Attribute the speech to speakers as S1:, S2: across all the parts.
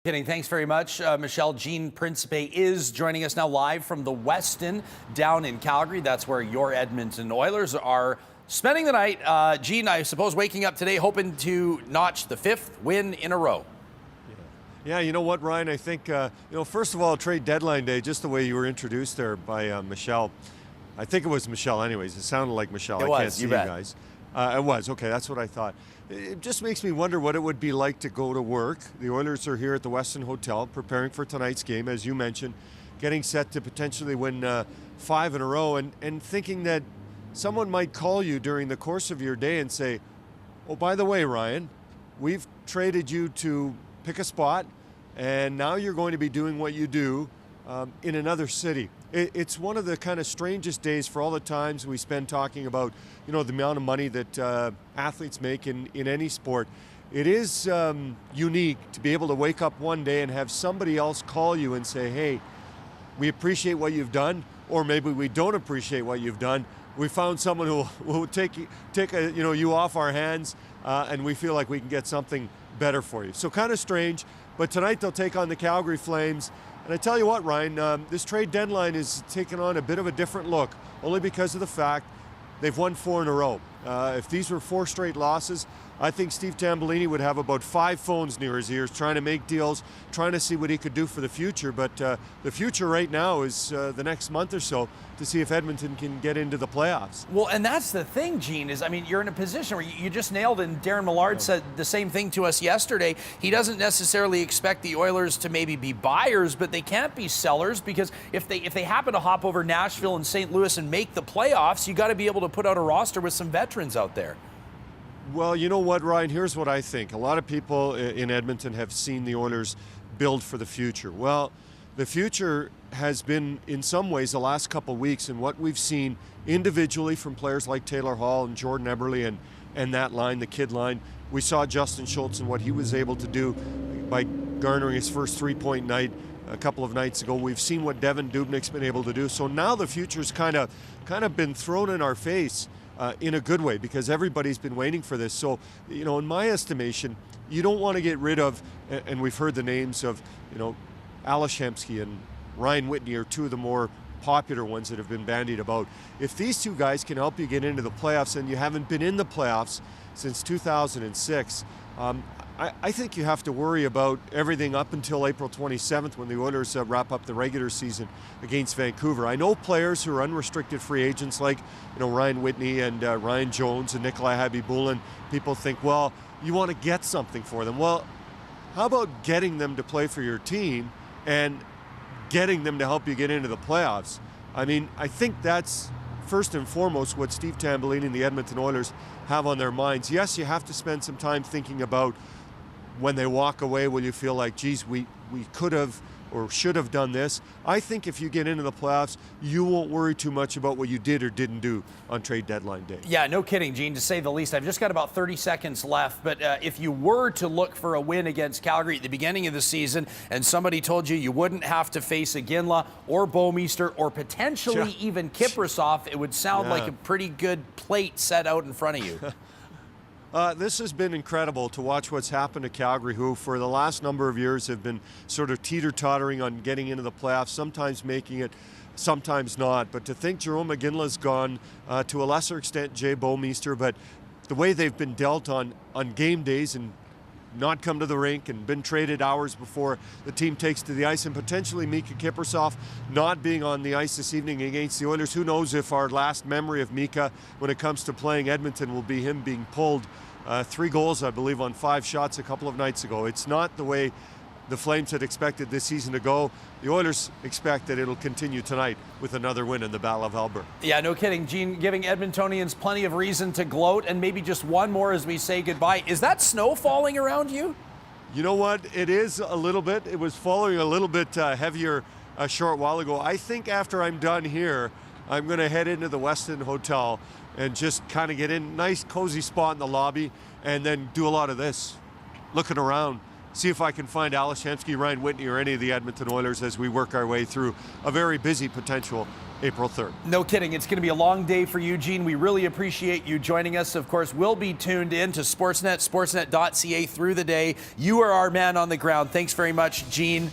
S1: Kidding. Thanks very much, Michelle. Gene Principe is joining us now live from the Westin down in Calgary. That's where your Edmonton Oilers are spending the night. Gene, I suppose waking up today hoping to notch the 5th win in a row.
S2: Yeah, you know what, Ryan? I think, first of all, trade deadline day, just the way you were introduced there by Michelle. I think it was Michelle anyways. It sounded like Michelle. I can't see you guys. It was. Okay, that's what I thought. It just makes me wonder what it would be like to go to work. The Oilers are here at the Westin Hotel preparing for tonight's game, as you mentioned, getting set to potentially win 5 in a row and thinking that someone might call you during the course of your day and say, oh, by the way, Ryan, we've traded you to pick a spot, and now you're going to be doing what you do in another city. It's one of the kind of strangest days for all the times we spend talking about, the amount of money that athletes make in any sport. It is unique to be able to wake up one day and have somebody else call you and say, hey, we appreciate what you've done, or maybe we don't appreciate what you've done. We found someone who will take you off our hands, and we feel like we can get something better for you. So kind of strange, but tonight they'll take on the Calgary Flames. And I tell you what, Ryan, this trade deadline is taking on a bit of a different look, only because of the fact they've won 4 in a row. If these were 4 straight losses, I think Steve Tambellini would have about 5 phones near his ears trying to make deals, trying to see what he could do for the future. But the future right now is the next month or so to see if Edmonton can get into the playoffs.
S1: Well, and that's the thing, Gene, is, you're in a position where you just nailed it, and Darren Millard said the same thing to us yesterday. He doesn't necessarily expect the Oilers to maybe be buyers, but they can't be sellers, because if they happen to hop over Nashville and St. Louis and make the playoffs, you got to be able to put out a roster with some veterans out there.
S2: Well, you know what, Ryan? Here's what I think. A lot of people in Edmonton have seen the Oilers build for the future. Well, the future has been, in some ways, the last couple of weeks, and what we've seen individually from players like Taylor Hall and Jordan Eberle and that line, the kid line. We saw Justin Schultz and what he was able to do by garnering his first three-point night a couple of nights ago. We've seen what Devan Dubnyk's been able to do. So now the future's kind of been thrown in our face. In a good way, because everybody's been waiting for this. So, in my estimation, you don't want to get rid of, and we've heard the names of, Ales Hemsky and Ryan Whitney are 2 of the more popular ones that have been bandied about. If these 2 guys can help you get into the playoffs, and you haven't been in the playoffs since 2006, I think you have to worry about everything up until April 27th when the Oilers wrap up the regular season against Vancouver. I know players who are unrestricted free agents like, Ryan Whitney and Ryan Jones and Nikolai Habibulin. People think, well, you want to get something for them. Well, how about getting them to play for your team and getting them to help you get into the playoffs? I think that's first and foremost what Steve Tambellini and the Edmonton Oilers have on their minds. Yes, you have to spend some time thinking about when they walk away, will you feel like, geez, we could have or should have done this? I think if you get into the playoffs, you won't worry too much about what you did or didn't do on trade deadline day.
S1: Yeah, no kidding, Gene, to say the least. I've just got about 30 seconds left, but if you were to look for a win against Calgary at the beginning of the season and somebody told you wouldn't have to face Iginla or Bouwmeester or potentially even Kiprasov, it would sound like a pretty good plate set out in front of you.
S2: This has been incredible to watch what's happened to Calgary, who for the last number of years have been sort of teeter-tottering on getting into the playoffs, sometimes making it, sometimes not. But to think Jerome Iginla's gone, to a lesser extent Jay Bouwmeester, but the way they've been dealt on game days and not come to the rink and been traded hours before the team takes to the ice, and potentially Mika Kiprasov not being on the ice this evening against the Oilers. Who knows if our last memory of Mika when it comes to playing Edmonton will be him being pulled. 3 goals, I believe, on 5 shots a couple of nights ago. It's not the way the Flames had expected this season to go. The Oilers expect that it'll continue tonight with another win in the Battle of Alberta.
S1: Yeah, no kidding, Gene, giving Edmontonians plenty of reason to gloat, and maybe just one more as we say goodbye. Is that snow falling around you?
S2: You know what? It is a little bit. It was falling a little bit heavier a short while ago. I think after I'm done here, I'm going to head into the Westin Hotel and just kind of get in, nice cozy spot in the lobby, and then do a lot of this, looking around, see if I can find Alex Hemsky, Ryan Whitney, or any of the Edmonton Oilers as we work our way through a very busy potential April 3rd.
S1: No kidding. It's going to be a long day for you, Gene. We really appreciate you joining us. Of course, we'll be tuned in to Sportsnet, sportsnet.ca through the day. You are our man on the ground. Thanks very much, Gene.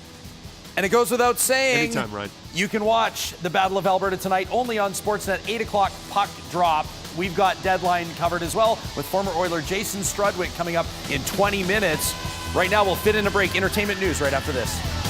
S1: And it goes without saying,
S2: anytime, Ryan.
S1: You can watch the Battle of Alberta tonight only on Sportsnet, 8 o'clock puck drop. We've got Deadline covered as well with former Oiler Jason Strudwick coming up in 20 minutes. Right now, we'll fit in a break. Entertainment news right after this.